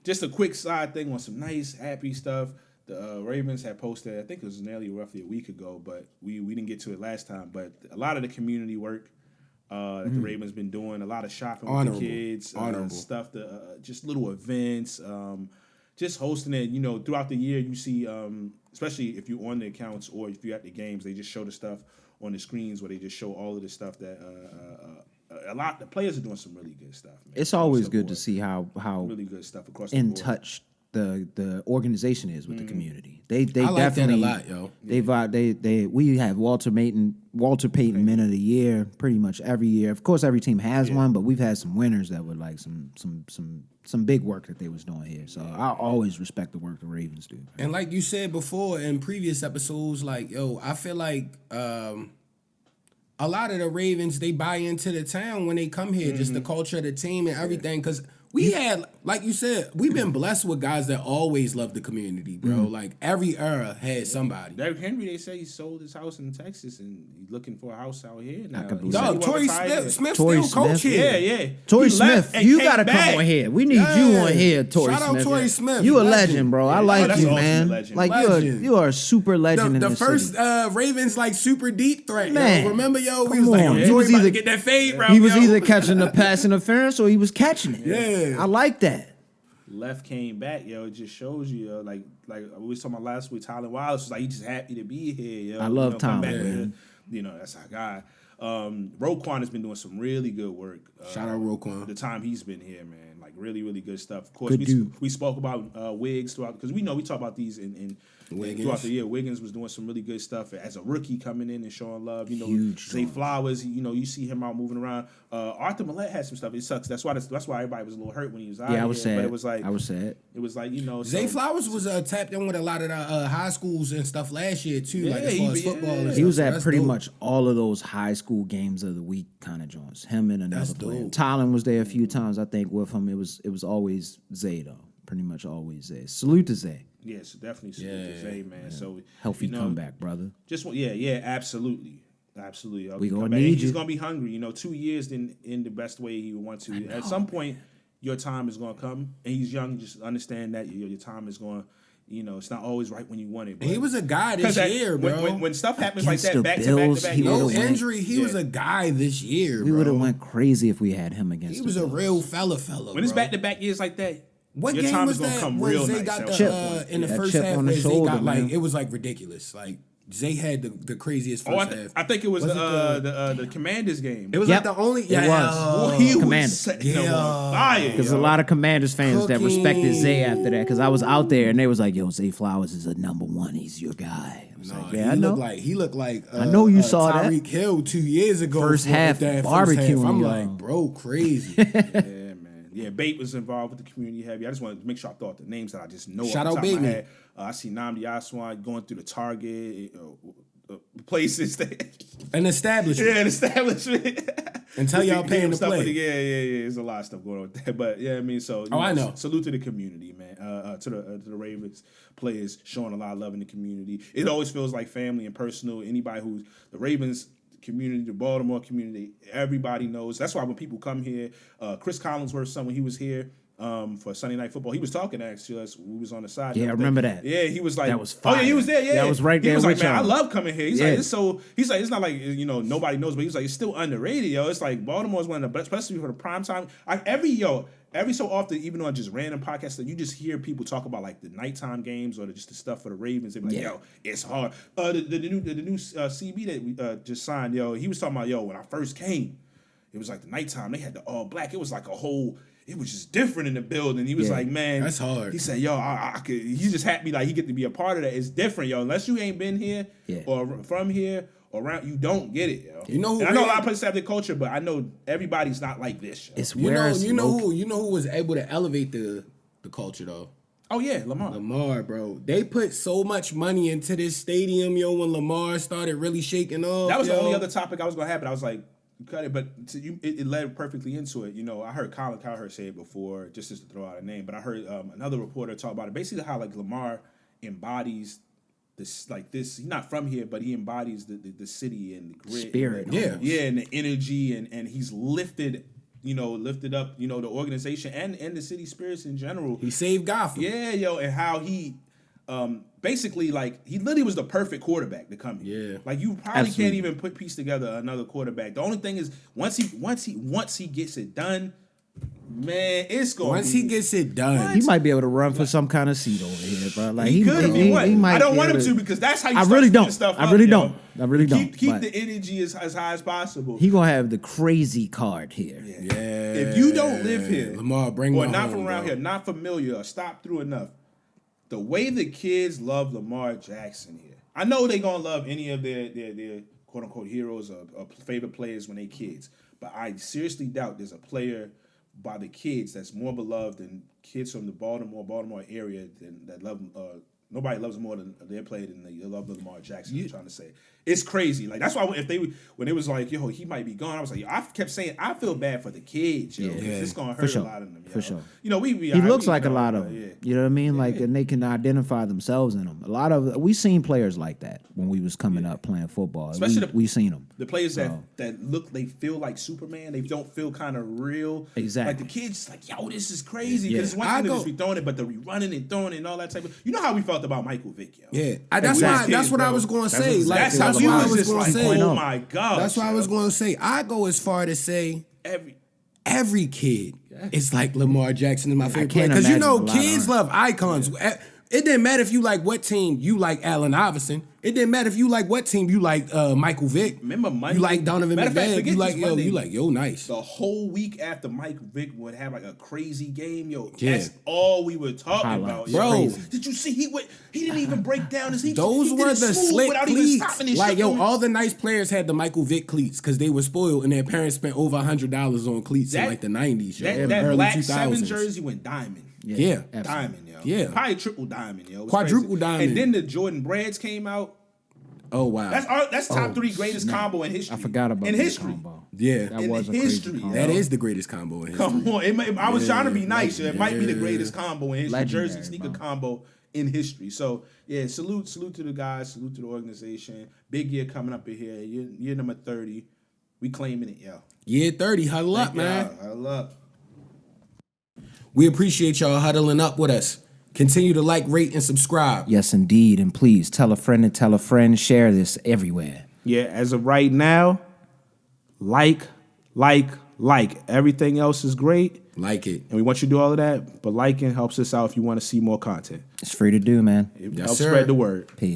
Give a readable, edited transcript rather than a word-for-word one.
just a quick side thing on some nice, happy stuff. The Ravens had posted, I think it was roughly a week ago, but we didn't get to it last time. But a lot of the community work that the Ravens been doing, a lot of shopping with the kids, stuff, just little events, just hosting it. Throughout the year, you see, especially if you're on the accounts or if you're at the games, they just show the stuff on the screens where they just show all of the stuff that the players are doing some really good stuff. Man. It's always good to see how really good stuff across in the board. touch the organization is with the community. They I like definitely that a lot, yo. We have Walter Payton Men of the Year pretty much every year. Of course, every team has one, but we've had some winners that were like some big work that they was doing here. So I always respect the work the Ravens do. And like you said before in previous episodes, like I feel like a lot of the Ravens, they buy into the town when they come here, just the culture of the team and everything. Because we had, like you said, we've been blessed with guys that always love the community, bro. Like every era had somebody. Derrick Henry, they say he sold his house in Texas and he's looking for a house out here now. Dog, Torrey Smith still coach here. Yeah. Torrey Smith, you gotta come on here. We need you on here, Torrey Smith. Shout out Torrey Smith. You a legend, bro. I like you, man. Like you are a super legend in the this first city. Ravens like super deep threat. Man, yo. Remember, we was come like, on. Torrey He was about to either- get that fade route. He was either catching the pass interference or he was catching it. Yeah. I like that. Left came back, yo. It just shows you, yo, like we was talking about last week. Tyler Wallace was like, he just happy to be here, yo. I love Tyler, man. That's our guy. Roquan has been doing some really good work. Shout out Roquan. The time he's been here, man, like really, really good stuff. Of course, Good dude. we spoke about Wiggs throughout because we talk about these in throughout the year. Wiggins was doing some really good stuff as a rookie coming in and showing love. Huge Zay Flowers, you see him out moving around. Arthur Millette had some stuff. It sucks. That's why everybody was a little hurt when he was out. Yeah, I was sad. But it was like I was sad. It was like Zay Flowers was tapped in with a lot of the high schools and stuff last year too, like as far as football. And He stuff. was So at that's pretty dope. much all of those high school games of the week kind of joints. Him and another That's player. dope. Tylen was there a few times, I think, with him. It was always Zay though. Pretty much always Zay. Salute to Zay. Yes, definitely salute to Zay, man. So Healthy comeback, brother. Absolutely. We gonna come back. need He's you. gonna be hungry. 2 years didn't end the best way he would want to. At some point, your time is gonna come, and he's young. Just understand that your time is going. It's not always right when you want it. But He was a guy this year, bro. When stuff happens Against like the that, back Bills, to back, he No would've went- injury. He was a guy this year, We bro. would have went crazy if we had him against He the was a Bills. real fella. when it's bro. back to back years like that, What your game time was is gonna that come when real Zay nice. got at the some chip. point. in the That first chip half on the where Zay shoulder, got man. it was like ridiculous. Like Zay had the craziest first half. I think it was the Commanders game. It was Yep. like the only. It Yeah, was. He Commanders. was setting them on fire. Because yo. a lot of Commanders fans that respected Zay Cooking. after that. Because I was out there and they was like, "Yo, Zay Flowers is a number one. He's your guy." I was like, "Yeah, I know." He looked like I know you saw that. Tyreek Hill 2 years ago. First for half that barbecuing, I'm y'all. like, bro, crazy. Yeah, man. Yeah, Bate was involved with the community heavy. I just wanted to make sure I thought the names that I just know. Shout off the out top of my Bateman. head. I see Namdi Aswan going through the Target places. An establishment. Yeah, an establishment. Until y'all paying to Stuff play. with the- yeah. There's a lot of stuff going on with that. But yeah, I mean, so I know. Salute to the community, man. To the Ravens players showing a lot of love in the community. It always feels like family and personal. Anybody who's the Ravens community, the Baltimore community, everybody knows. That's why when people come here, Chris Collinsworth's son, when he was here for Sunday Night Football, he was talking actually to us. We was on the side. Yeah, I remember that. Yeah, he was like, That was oh yeah, he fire. was there. Yeah, That was right there He was like, with man, I y'all. love coming here. He's Yeah. like, it's so. He's like, it's not like nobody knows, but he's like, it's still underrated, yo. It's like Baltimore's one of the best, especially for the prime time. Every so often, even on just random podcasts, that you just hear people talk about like the nighttime games or just the stuff for the Ravens. They're like, yo, it's hard. The new CB that we just signed, yo, he was talking about, yo, when I first came, it was like the nighttime. They had the all black. It was like a whole. It was just different in the building. He was like, man, that's hard. He said, yo, I could. He's just happy like he get to be a part of that. It's different, yo. Unless you ain't been here or from here. Around you don't get it, yo. You know who and I know a really- lot of places have their culture, but I know everybody's not like this. Yo. It's You where know, it's you know located. who, you know who was able to elevate the culture though. Oh yeah, Lamar. Lamar, bro. They put so much money into this stadium, yo. When Lamar started really shaking off, That was yo. the only other topic I was gonna have, but I was like, you cut it. But it led perfectly into it. I heard Colin Cowherd say it before, just to throw out a name. But I heard another reporter talk about it. Basically, how like Lamar embodies this, like this. He's not from here, but he embodies the city and the grit, Spirit, and almost. and the energy, and he's lifted lifted up, the organization and the city spirits in general. He saved Gotham. Yeah, and how he basically he literally was the perfect quarterback to come here. Yeah. Like you probably can't even piece together another quarterback. The only thing is once he gets it done, man, it's going. Once he gets it done, he might be able to run for some kind of seat over here, bro. Like he could if he won. might I don't want him to because that's how you I start really to get don't. stuff I up, really yo. don't. I really don't. Keep the energy as high as possible. He gonna have the crazy card here. yeah. If you don't live here, Lamar, bring or me not home, from around bro. here, not familiar, or stop through enough, the way the kids love Lamar Jackson here, I know they gonna love any of their quote unquote heroes or favorite players when they kids, but I seriously doubt there's a player by the kids that's more beloved than kids from the Baltimore area that love. Nobody loves them more than their player than they love Lamar Jackson. I'm trying to say it's crazy. Like that's why when it was like, yo, he might be gone, I was like, I kept saying I feel bad for the kids, yo, because it's gonna hurt a lot of them. Yo. For sure. He looks like a lot of them. You know what I mean? Like, and they can identify themselves in them. A lot of we seen players like that when we was coming up playing football. Especially we seen them. The players that look, they feel like Superman. They don't feel kind of real. Exactly. Like the kids, like, yo, this is crazy. Because it's one thing to just be throwing it, but the running and throwing it and all that type of. You know how we felt about Michael Vick, yo. Yeah, that's what I was going to say. That's how we was just like, oh my god. That's what I was going to say. I go as far to say every kid is like Lamar Jackson is my favorite player because kids love icons. Yeah. It didn't matter if you like what team you like Allen Iverson. It didn't matter if you like what team you like Michael Vick. Remember Monday? You like Donovan McNabb. You like nice. The whole week after Mike Vick would have like a crazy game, that's all we were talking about, bro. Did you see he didn't even break down his Those were the slick cleats. Like his all the nice players had the Michael Vick cleats because they were spoiled and their parents spent over $100 on cleats in like the 90s. That early black 2000s. 7 jersey went diamond. Yeah. Diamond, yo. Yeah. Probably triple diamond, yo. Quadruple diamond. And then the Jordan Brads came out. Oh wow. That's top 3 greatest combo in history. I forgot about that combo. Yeah. That was a history. crazy combo. That is the greatest combo in history. Come on. I was trying to be nice. It might be the greatest combo in history. Legendary, Jersey sneaker combo in history. So, yeah, salute to the guys. Salute to the organization. Big year coming up in here. Year number 30. We claiming it, yo. Year 30. Huddle up, man. Huddle up. We appreciate y'all huddling up with us. Continue to like, rate, and subscribe. Yes, indeed. And please tell a friend and tell a friend. Share this everywhere. Yeah, as of right now, like. Everything else is great. Like it. And we want you to do all of that. But liking helps us out if you want to see more content. It's free to do, man. It helps spread the word. Peace.